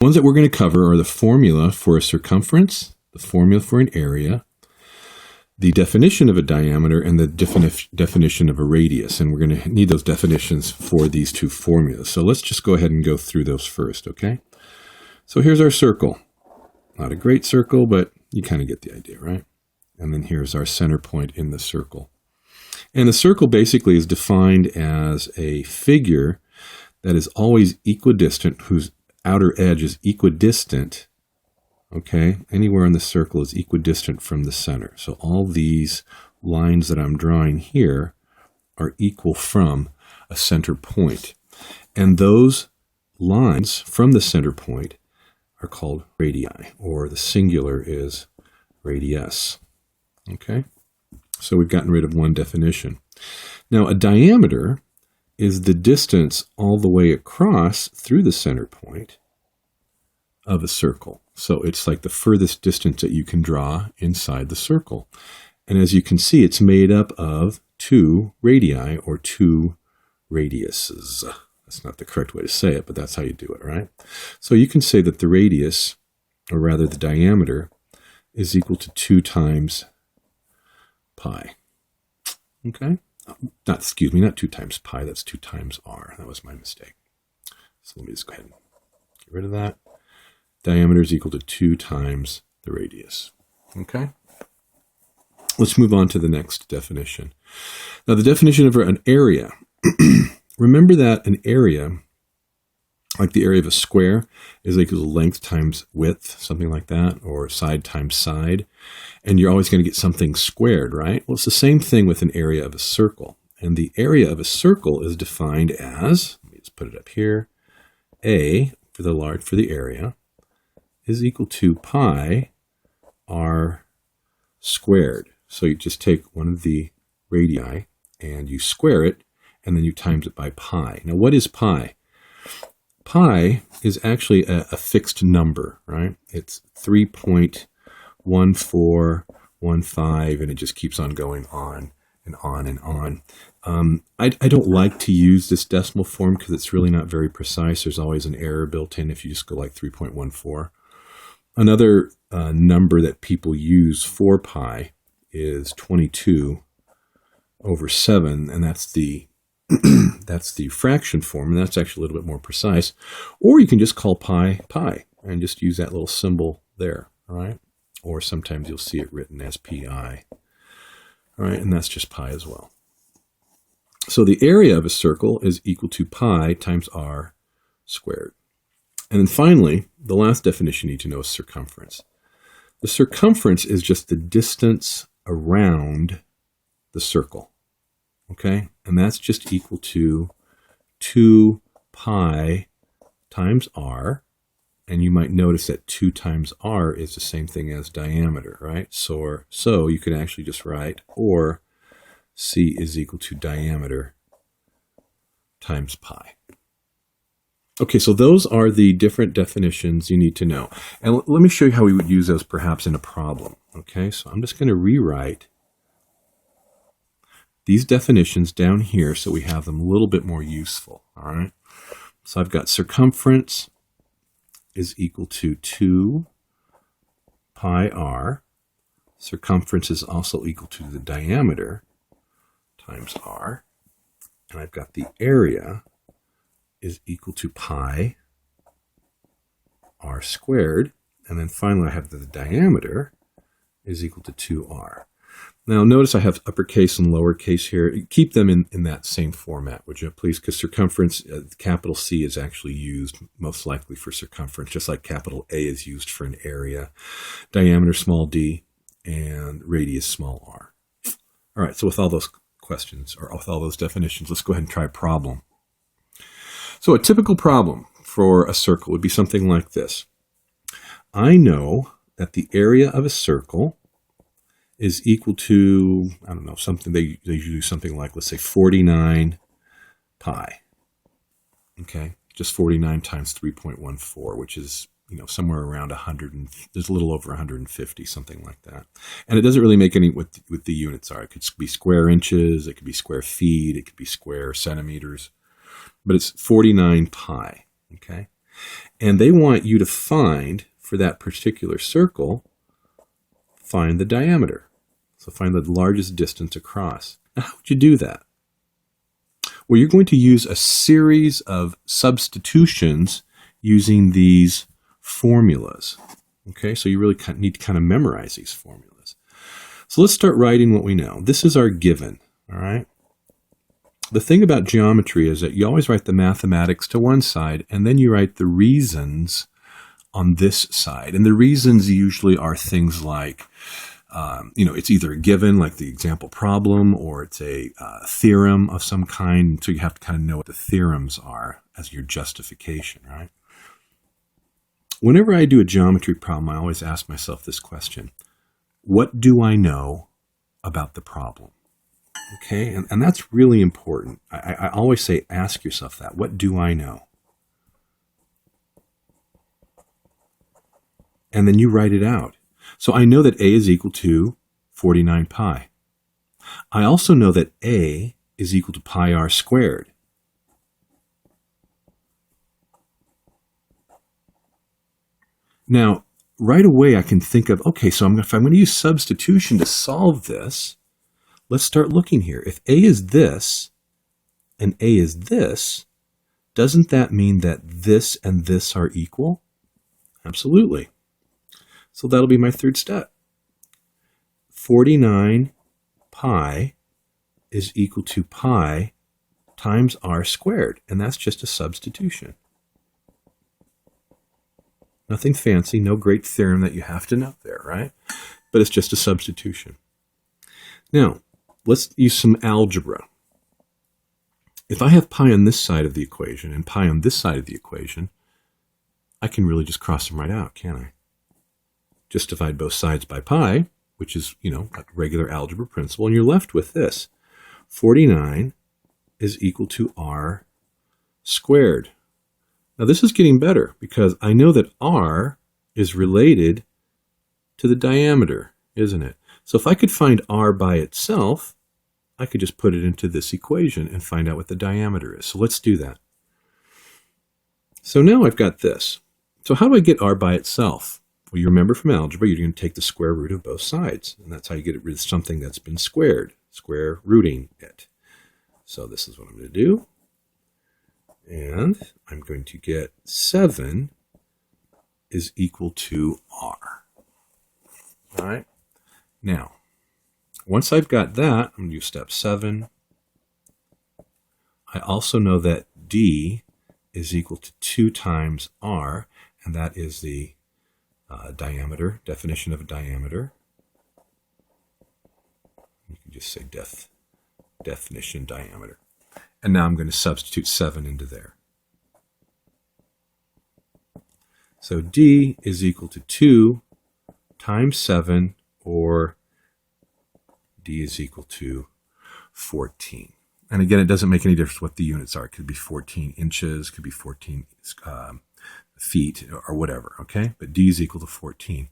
ones that we're going to cover are the formula for a circumference, the formula for an area, the definition of a diameter, and the definition of a radius. And we're going to need those definitions for these two formulas. So let's just go ahead and go through those first, okay? So here's our circle. Not a great circle, but you kind of get the idea, right? And then here's our center point in the circle. And the circle basically is defined as a figure that is always equidistant, whose outer edge is equidistant, okay? Anywhere on the circle is equidistant from the center. So all these lines that I'm drawing here are equal from a center point. And those lines from the center point are called radii, or the singular is radius, okay? So we've gotten rid of one definition. Now, a diameter is the distance all the way across through the center point of a circle. So it's like the furthest distance that you can draw inside the circle. And as you can see, it's made up of two radii, or two radiuses. That's not the correct way to say it, but that's how you do it, right? So you can say that the radius, or rather the diameter, is equal to 2 times pi. Okay? Not 2 times pi, that's 2 times r. That was my mistake. So let me just go ahead and get rid of that. Diameter is equal to 2 times the radius. Okay? Let's move on to the next definition. Now, the definition of an area. Remember that an area, like the area of a square, is equal to length times width, something like that, or side times side. And you're always going to get something squared, right? Well, it's the same thing with an area of a circle. And the area of a circle is defined as, let me just put it up here, A, for the area, is equal to pi r squared. So you just take one of the radii and you square it, and then you times it by pi. Now, what is pi? Pi is actually a fixed number, right? It's 3.1415, and it just keeps on going on and on and on. I don't like to use this decimal form because it's really not very precise. There's always an error built in if you just go like 3.14. Another number that people use for pi is 22 over 7, and that's the that's the fraction form, and that's actually a little bit more precise. Or you can just call pi pi and just use that little symbol there, all right? Or sometimes you'll see it written as pi, all right? And that's just pi as well. So the area of a circle is equal to pi times r squared. And then finally, the last definition you need to know is circumference. The circumference is just the distance around the circle, okay? And that's just equal to 2 pi times r. And you might notice that 2 times r is the same thing as diameter, right? So you could actually just write, or c is equal to diameter times pi. Okay, so those are the different definitions you need to know. And let me show you how we would use those perhaps in a problem. Okay, so I'm just going to rewrite these definitions down here so we have them a little bit more useful. All right, so I've got circumference is equal to 2 pi r. Circumference is also equal to the diameter times r. And I've got the area is equal to pi r squared. And then finally I have the diameter is equal to 2r. Now notice I have uppercase and lowercase here. Keep them in that same format, would you please? Because circumference, capital C is actually used most likely for circumference, just like capital A is used for an area. Diameter small d and radius small r. All right, so with all those questions, or with all those definitions, let's go ahead and try a problem. So a typical problem for a circle would be something like this. I know that the area of a circle is equal to, I don't know, something, they usually do something like, let's say 49 pi. Okay, just 49 times 3.14, which is, somewhere around 100, there's a little over 150, something like that. And it doesn't really make any what the units are. It could be square inches, it could be square feet, it could be square centimeters, but it's 49 pi, okay? And they want you to find, for that particular circle, find the diameter. So find the largest distance across. Now, how would you do that? Well, you're going to use a series of substitutions using these formulas. Okay, so you really need to kind of memorize these formulas. So let's start writing what we know. This is our given, all right? The thing about geometry is that you always write the mathematics to one side, and then you write the reasons on this side. And the reasons usually are things like, it's either a given, like the example problem, or it's a theorem of some kind. So you have to kind of know what the theorems are as your justification, right? Whenever I do a geometry problem, I always ask myself this question: what do I know about the problem? Okay, and that's really important. I always say, ask yourself that. What do I know? And then you write it out. So I know that A is equal to 49 pi. I also know that A is equal to pi r squared. Now, right away I can think of, okay, so if I'm going to use substitution to solve this, let's start looking here. If A is this and A is this, doesn't that mean that this and this are equal? Absolutely. So that'll be my third step. 49 pi is equal to pi times r squared, and that's just a substitution. Nothing fancy, no great theorem that you have to know there, right? But it's just a substitution. Now, let's use some algebra. If I have pi on this side of the equation and pi on this side of the equation, I can really just cross them right out, can't I? Just divide both sides by pi, which is, a regular algebra principle, and you're left with this. 49 is equal to r squared. Now this is getting better because I know that r is related to the diameter, isn't it? So if I could find r by itself, I could just put it into this equation and find out what the diameter is. So let's do that. So now I've got this. So how do I get r by itself? Well, you remember from algebra, you're going to take the square root of both sides. And that's how you get rid of something that's been squared, square rooting it. So this is what I'm going to do. And I'm going to get 7 is equal to r. All right. Now, once I've got that, I'm going to do step 7. I also know that d is equal to 2 times r, and that is the diameter, definition of a diameter. You can just say definition diameter. And now I'm going to substitute 7 into there. So d is equal to 2 times 7, or d is equal to 14. And again, it doesn't make any difference what the units are. It could be 14 inches, could be 14 feet, or whatever, okay? But d is equal to 14.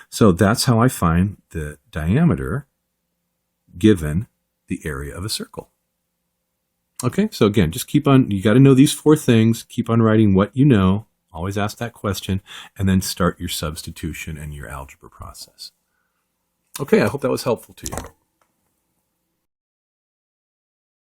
So that's how I find the diameter given the area of a circle. Okay, so again, just keep on, you got to know these 4 things, keep on writing what you know, always ask that question, and then start your substitution and your algebra process. Okay, I hope that was helpful to you.